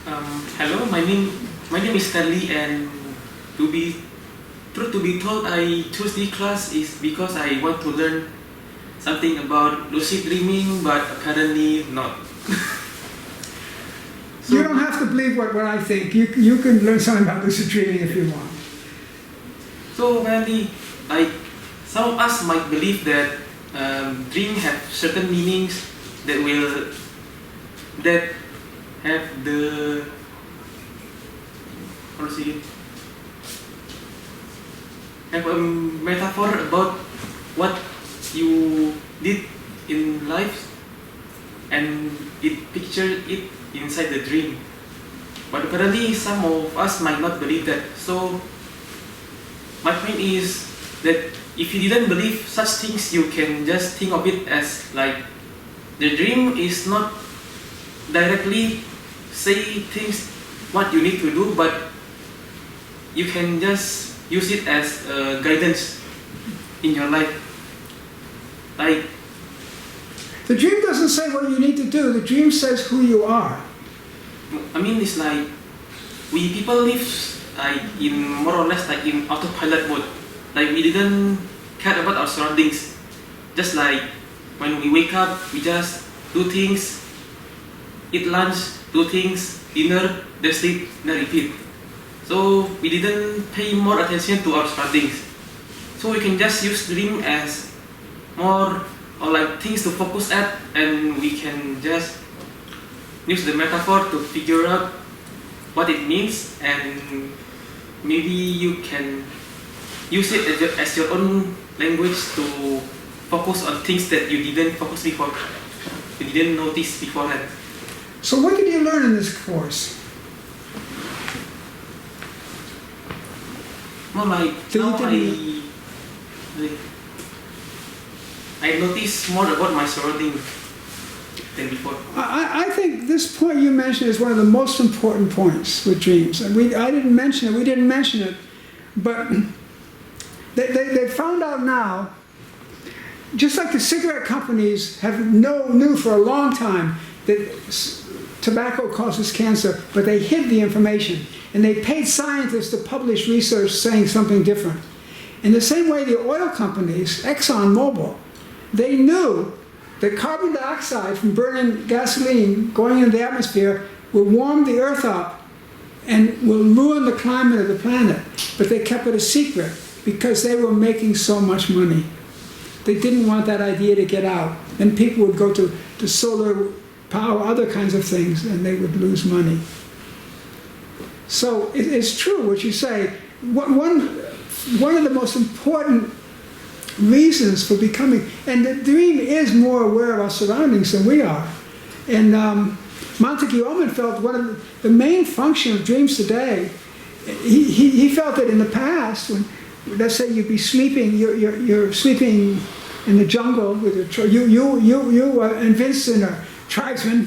Hello, my name is Stanley, and to be truth to be told, I chose this class is because I want to learn something about lucid dreaming, but apparently not. You don't have to believe what I think. You can learn something about lucid dreaming if you want. So apparently, some of us might believe that dreams have certain meanings that have the how to say it, have a metaphor about what you did in life, and it picture it inside the dream. But apparently some of us might not believe that. So my point is that if you didn't believe such things, you can just think of it as like the dream is not directly say things what you need to do, but you can just use it as guidance in your life. Like, the dream doesn't say what you need to do. The dream says who you are. I mean, it's like we people live like in more or less like in autopilot mode. Like we didn't care about our surroundings. Just like when we wake up, we just do things, eat lunch, do things, dinner, then sleep, then repeat. So we didn't pay more attention to our surroundings. So we can just use dream as more or like things to focus at, and we can just use the metaphor to figure out what it means, and maybe you can use it as your own language to focus on things that you didn't focus before, you didn't notice beforehand. So what did you learn in this course? More like now I notice more about my surroundings than before. I think this point you mentioned is one of the most important points with dreams. And I didn't mention it, we didn't mention it, but they found out now, just like the cigarette companies knew for a long time that tobacco causes cancer, but they hid the information. And they paid scientists to publish research saying something different. In the same way, the oil companies, ExxonMobil, they knew that carbon dioxide from burning gasoline going into the atmosphere will warm the earth up and will ruin the climate of the planet. But they kept it a secret because they were making so much money. They didn't want that idea to get out. And people would go to solar power, other kinds of things, and they would lose money. So it's true what you say. One of the most important reasons for becoming, and the dream is more aware of our surroundings than we are. And Montague Ullman felt one of the main function of dreams today, he felt that in the past, when let's say you'd be sleeping, you're sleeping in the jungle with you and Vincent are tribesmen,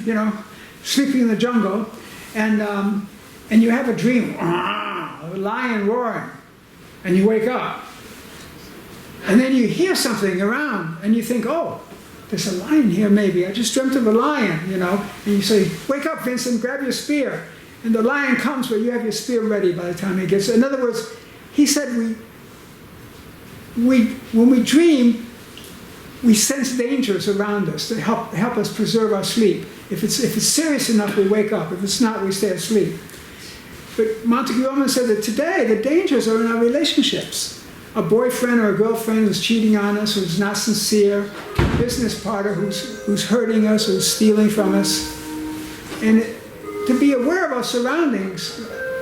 sleeping in the jungle, and you have a dream, a lion roaring, and you wake up. And then you hear something around, and you think, oh, there's a lion here maybe. I just dreamt of a lion, And you say, wake up, Vincent, grab your spear. And the lion comes, but you have your spear ready by the time he gets there. In other words, he said when we dream, we sense dangers around us that help us preserve our sleep. If it's serious enough, we wake up. If it's not, we stay asleep. But Montague Ullman said that today, the dangers are in our relationships. A boyfriend or a girlfriend who's cheating on us, who's not sincere, a business partner who's hurting us, who's stealing from us. And to be aware of our surroundings,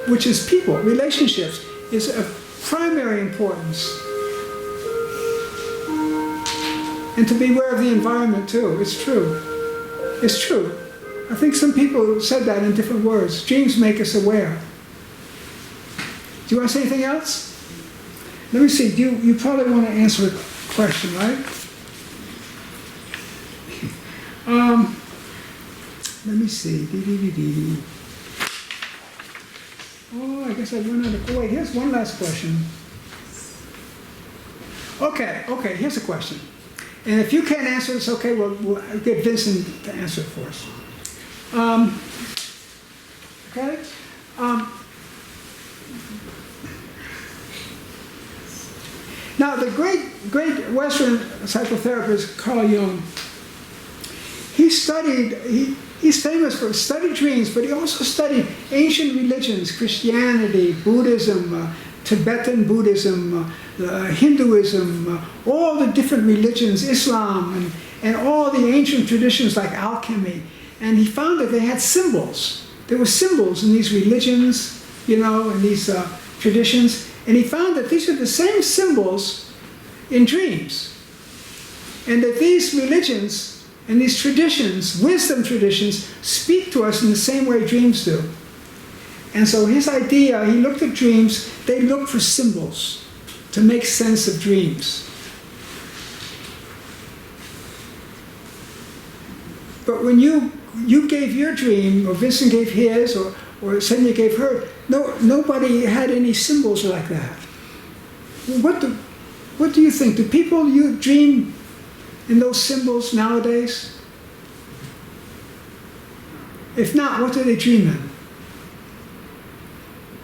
which is people, relationships, is of primary importance. And to be aware of the environment too. It's true. It's true. I think some people said that in different words. Dreams make us aware. Do you want to say anything else? Let me see. You probably want to answer a question, right? Let me see. Oh, I guess I run out of. Oh, wait. Here's one last question. Okay. Here's a question. And if you can't answer this, okay, we'll get Vincent to answer it for us. Okay? the great Western psychotherapist Carl Jung, he's famous for studying dreams, but he also studied ancient religions, Christianity, Buddhism, Tibetan Buddhism, Hinduism, all the different religions, Islam, and all the ancient traditions like alchemy. And he found that they had symbols. There were symbols in these religions, you know, in these traditions. And he found that these are the same symbols in dreams. And that these religions and these traditions, wisdom traditions, speak to us in the same way dreams do. And so his idea, he looked at dreams, they looked for symbols to make sense of dreams. But when you gave your dream, or Vincent gave his, or Senya gave her, nobody had any symbols like that. What do you think? Do people you dream in those symbols nowadays? If not, what do they dream in?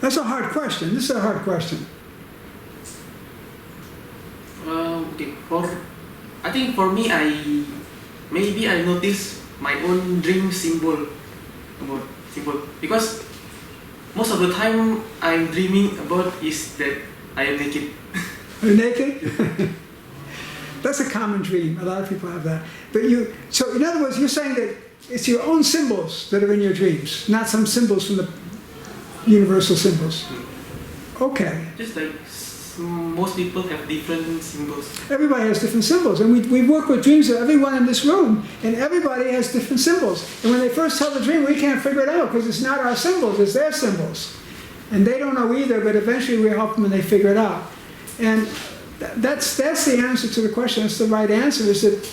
That's a hard question. This is a hard question. Okay. I think for me, maybe I notice my own dream symbol because most of the time I'm dreaming about is that I am naked. Are you naked? That's a common dream. A lot of people have that. But so in other words, you're saying that it's your own symbols that are in your dreams, not some symbols from the universal symbols. Okay. Just like most people have different symbols. Everybody has different symbols, and we work with dreams of everyone in this room, and everybody has different symbols. And when they first tell the dream, we can't figure it out because it's not our symbols, it's their symbols. And they don't know either, but eventually we help them and they figure it out. And that's the answer to the question. That's the right answer, is that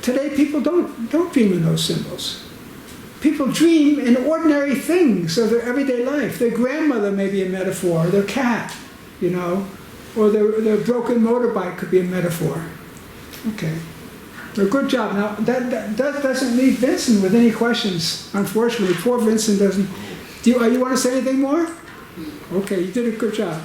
today people don't dream in those symbols. People dream in ordinary things of their everyday life. Their grandmother may be a metaphor, or their cat, you know, or their broken motorbike could be a metaphor. Okay. Well, good job. Now, that doesn't leave Vincent with any questions, unfortunately. Poor Vincent doesn't. You want to say anything more? Okay, you did a good job.